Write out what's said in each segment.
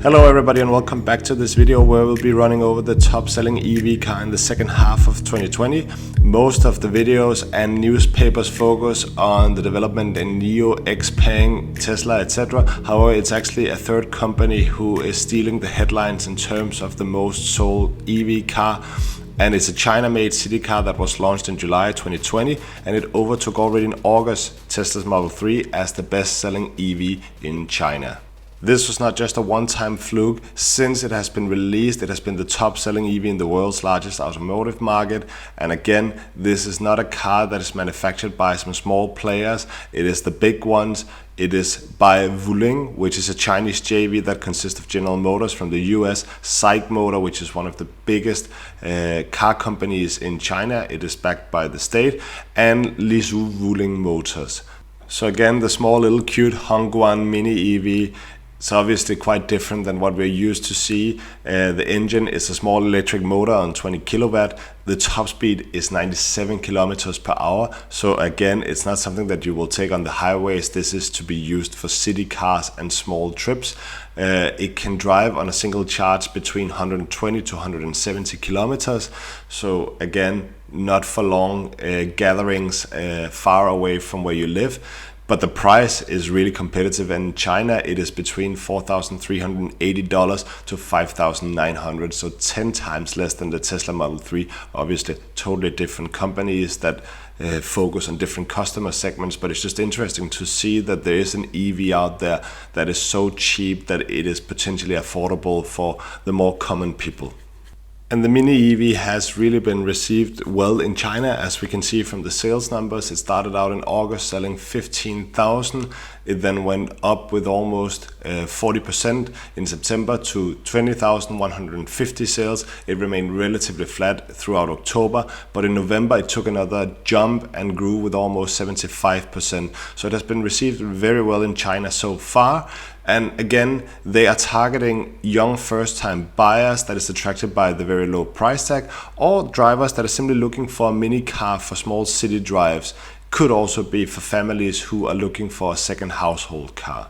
Hello everybody and welcome back to this video where we'll be running over the top selling EV car in the second half of 2020. Most of the videos and newspapers focus on the development in NIO, XPeng, Tesla, etc. However, it's actually a third company who is stealing the headlines in terms of the most sold EV car. And it's a China-made city car that was launched in July 2020 and it overtook already in August Tesla's Model 3 as the best-selling EV in China. This was not just a one-time fluke. Since it has been released, it has been the top-selling EV in the world's largest automotive market. And again, this is not a car that is manufactured by some small players. It is the big ones. It is by Wuling, which is a Chinese JV that consists of General Motors from the US, SAIC Motor, which is one of the biggest car companies in China. It is backed by the state, and Lisu Wuling Motors. So again, the small little cute Hongguan mini EV. It's obviously quite different than what we're used to see. The engine is a small electric motor on 20 kilowatt. The top speed is 97 kilometers per hour. So again, it's not something that you will take on the highways. This is to be used for city cars and small trips. It can drive on a single charge between 120 to 170 kilometers. So again, not for long gatherings far away from where you live. But the price is really competitive. In China, it is between $4,380 to $5,900, so 10 times less than the Tesla Model 3. Obviously, totally different companies that focus on different customer segments, but it's just interesting to see that there is an EV out there that is so cheap that it is potentially affordable for the more common people. And the Mini EV has really been received well in China, as we can see from the sales numbers. It started out in August selling 15,000. It then went up with almost 40% in September to 20,150 sales. It remained relatively flat throughout October, but in November it took another jump and grew with almost 75%. So it has been received very well in China so far. And again, they are targeting young first-time buyers that is attracted by the very low price tag, or drivers that are simply looking for a mini car for small city drives. Could also be for families who are looking for a second household car.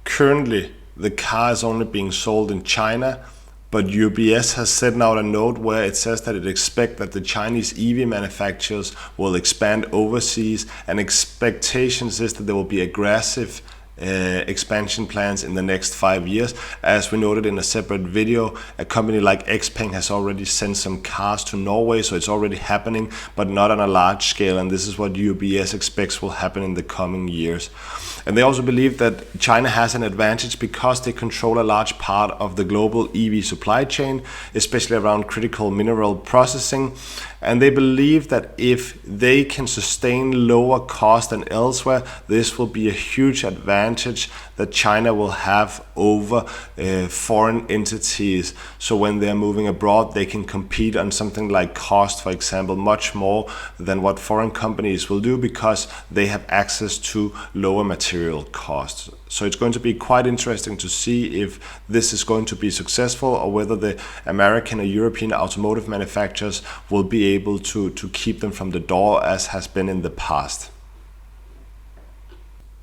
Currently, the car is only being sold in China, but UBS has sent out a note where it says that it expects that the Chinese EV manufacturers will expand overseas, and expectations is that there will be aggressive expansion plans in the next 5 years. As we noted in a separate video, a company like XPeng has already sent some cars to Norway, so it's already happening, but not on a large scale, and this is what UBS expects will happen in the coming years. And they also believe that China has an advantage because they control a large part of the global EV supply chain, especially around critical mineral processing. And they believe that if they can sustain lower cost than elsewhere, this will be a huge advantage that China will have over foreign entities. So when they're moving abroad, they can compete on something like cost, for example, much more than what foreign companies will do because they have access to lower material costs. So it's going to be quite interesting to see if this is going to be successful or whether the American or European automotive manufacturers will be able to keep them from the door as has been in the past.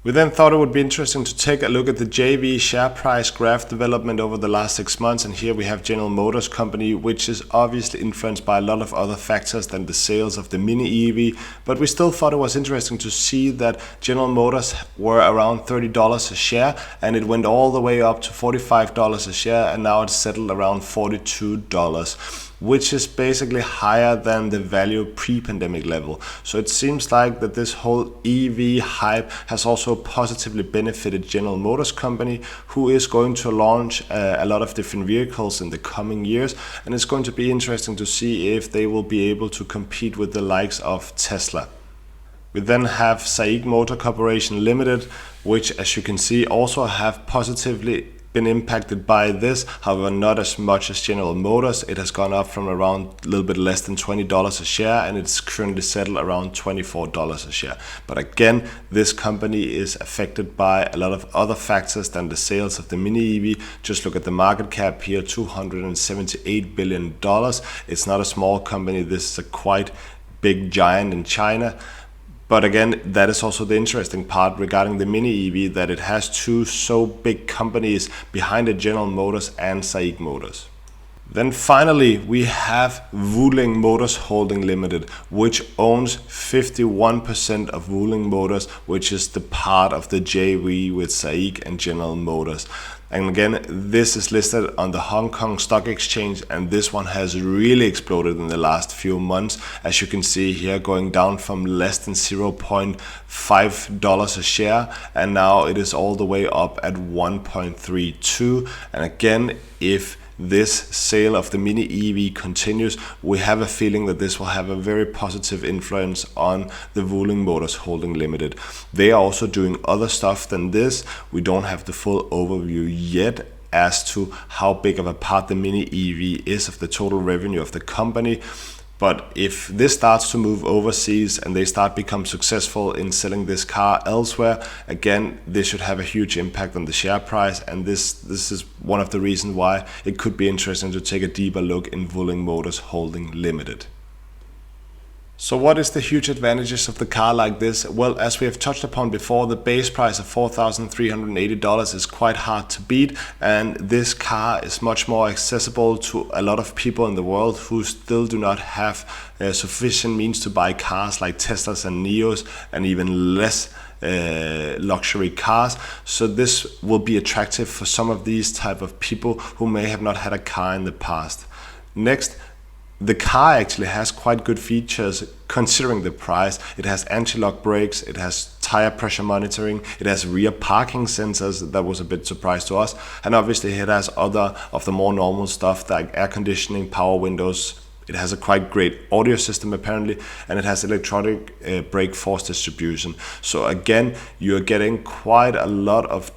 We then thought it would be interesting to take a look at the JV share price graph development over the last 6 months, and here we have General Motors company, which is obviously influenced by a lot of other factors than the sales of the Mini EV, but we still thought it was interesting to see that General Motors were around $30 a share, and it went all the way up to $45 a share, and now it's settled around $42. Which is basically higher than the value pre-pandemic level. So it seems like that this whole EV hype has also positively benefited General Motors company, who is going to launch a lot of different vehicles in the coming years, and it's going to be interesting to see if they will be able to compete with the likes of Tesla. We then have SAIC Motor Corporation Limited, which, as you can see, also have positively been impacted by this, however not as much as General Motors. It has gone up from around a little bit less than $20 a share, and it's currently settled around $24 a share. But again, this company is affected by a lot of other factors than the sales of the Mini EV. Just look at the market cap here, $278 billion. It's not a small company. This is a quite big giant in China. But again, that is also the interesting part regarding the Mini EV, that it has two so big companies behind it, General Motors and SAIC Motors. Then finally, we have Wuling Motors Holding Limited, which owns 51% of Wuling Motors, which is the part of the JV with SAIC and General Motors. And again, this is listed on the Hong Kong Stock Exchange, and this one has really exploded in the last few months. As you can see here, going down from less than $0.5 a share, and now it is all the way up at 1.32. And again, if this sale of the Mini EV continues, we have a feeling that this will have a very positive influence on the Wuling Motors Holding Limited. They are also doing other stuff than this. We don't have the full overview yet as to how big of a part the Mini EV is of the total revenue of the company. But if this starts to move overseas and they start become successful in selling this car elsewhere, again, this should have a huge impact on the share price. And this is one of the reasons why it could be interesting to take a deeper look in Wuling Motors Holding Limited. So what is the huge advantages of the car like this? Well, as we have touched upon before, the base price of $4,380 is quite hard to beat, and this car is much more accessible to a lot of people in the world who still do not have sufficient means to buy cars like Teslas and Neos, and even less luxury cars. So this will be attractive for some of these type of people who may have not had a car in the past. Next, the car actually has quite good features considering the price. It has anti-lock brakes, it has tire pressure monitoring, it has rear parking sensors. That was a bit surprise to us. And obviously it has other of the more normal stuff like air conditioning, power windows. It has a quite great audio system apparently, and it has electronic brake force distribution. So again, you're getting quite a lot of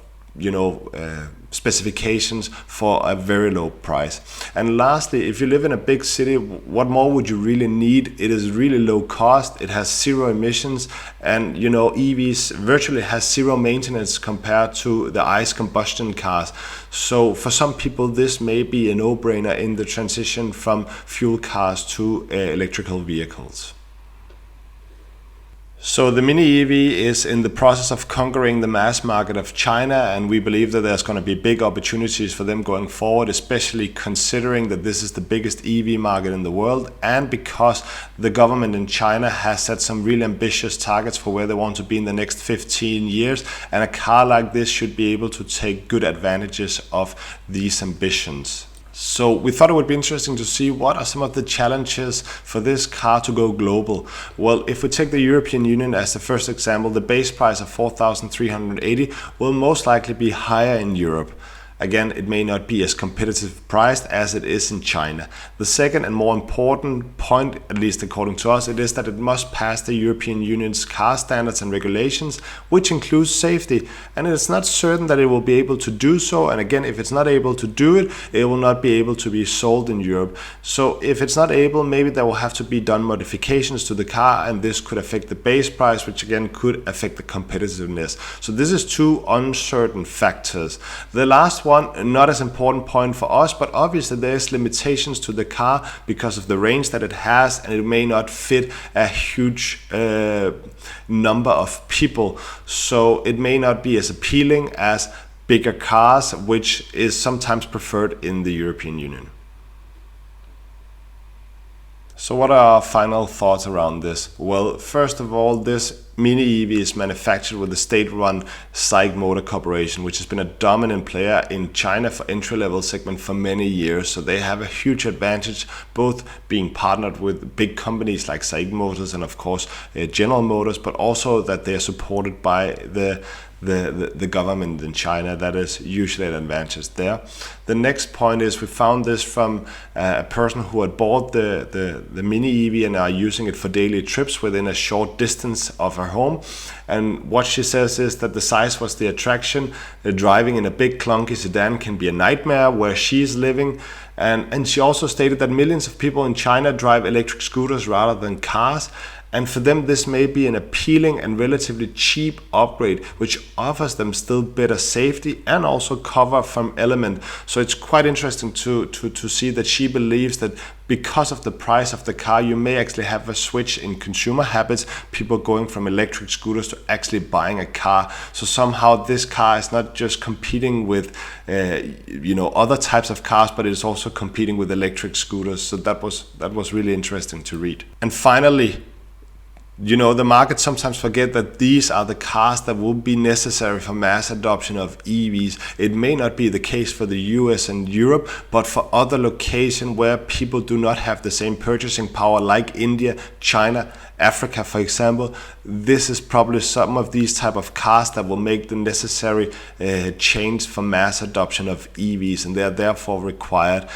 specifications for a very low price. And lastly, if you live in a big city, what more would you really need? It is really low cost, it has zero emissions, and EVs virtually has zero maintenance compared to the ICE combustion cars. So for some people this may be a no-brainer in the transition from fuel cars to electrical vehicles. So the Mini EV is in the process of conquering the mass market of China, and we believe that there's going to be big opportunities for them going forward, especially considering that this is the biggest EV market in the world, and because the government in China has set some really ambitious targets for where they want to be in the next 15 years, and a car like this should be able to take good advantages of these ambitions. So we thought it would be interesting to see what are some of the challenges for this car to go global. Well, if we take the European Union as the first example, the base price of $4,380 will most likely be higher in Europe. Again, it may not be as competitive priced as it is in China. The second and more important point, at least according to us, it is that it must pass the European Union's car standards and regulations, which includes safety. And it's not certain that it will be able to do so. And again, if it's not able to do it, it will not be able to be sold in Europe. So if it's not able, maybe there will have to be done modifications to the car, and this could affect the base price, which again could affect the competitiveness. So this is two uncertain factors. The last one, not as important point for us, but obviously there's limitations to the car because of the range that it has, and it may not fit a huge number of people. So it may not be as appealing as bigger cars, which is sometimes preferred in the European Union. So what are our final thoughts around this? Well, first of all, this Mini EV is manufactured with the state-run SAIC Motor Corporation, which has been a dominant player in China for entry-level segment for many years. So they have a huge advantage, both being partnered with big companies like SAIC Motors and of course General Motors, but also that they are supported by the government in China. That is usually an advantage there. The next point is we found this from a person who had bought the Mini EV and are using it for daily trips within a short distance of her home. And what she says is that the size was the attraction. Driving in a big clunky sedan can be a nightmare where she's living. And she also stated that millions of people in China drive electric scooters rather than cars. And for them, this may be an appealing and relatively cheap upgrade, which offers them still better safety and also cover from element. So it's quite interesting to see that she believes that because of the price of the car, you may actually have a switch in consumer habits, people going from electric scooters to actually buying a car. So somehow this car is not just competing with other types of cars, but it's also competing with electric scooters. So that was really interesting to read. And finally, the market sometimes forget that these are the cars that will be necessary for mass adoption of EVs. It may not be the case for the US and Europe, but for other locations where people do not have the same purchasing power, like India, China, Africa, for example, this is probably some of these type of cars that will make the necessary change for mass adoption of EVs, and they are therefore required.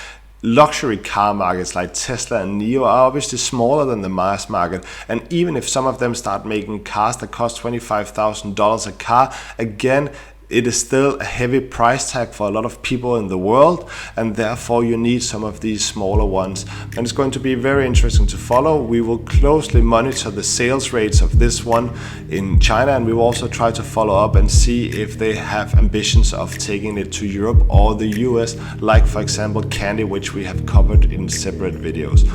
Luxury car markets like Tesla and NIO are obviously smaller than the mass market, and even if some of them start making cars that cost $25,000 a car, again, it is still a heavy price tag for a lot of people in the world, and therefore you need some of these smaller ones. And it's going to be very interesting to follow. We will closely monitor the sales rates of this one in China, and we will also try to follow up and see if they have ambitions of taking it to Europe or the US, like for example Candy, which we have covered in separate videos.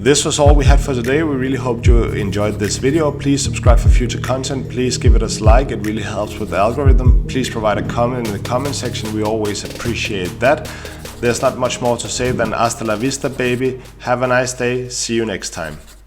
This was all we had for today. We really hope you enjoyed this video. Please subscribe for future content. Please give it a like. It really helps with the algorithm. Please provide a comment in the comment section. We always appreciate that. There's not much more to say than hasta la vista, baby. Have a nice day. See you next time.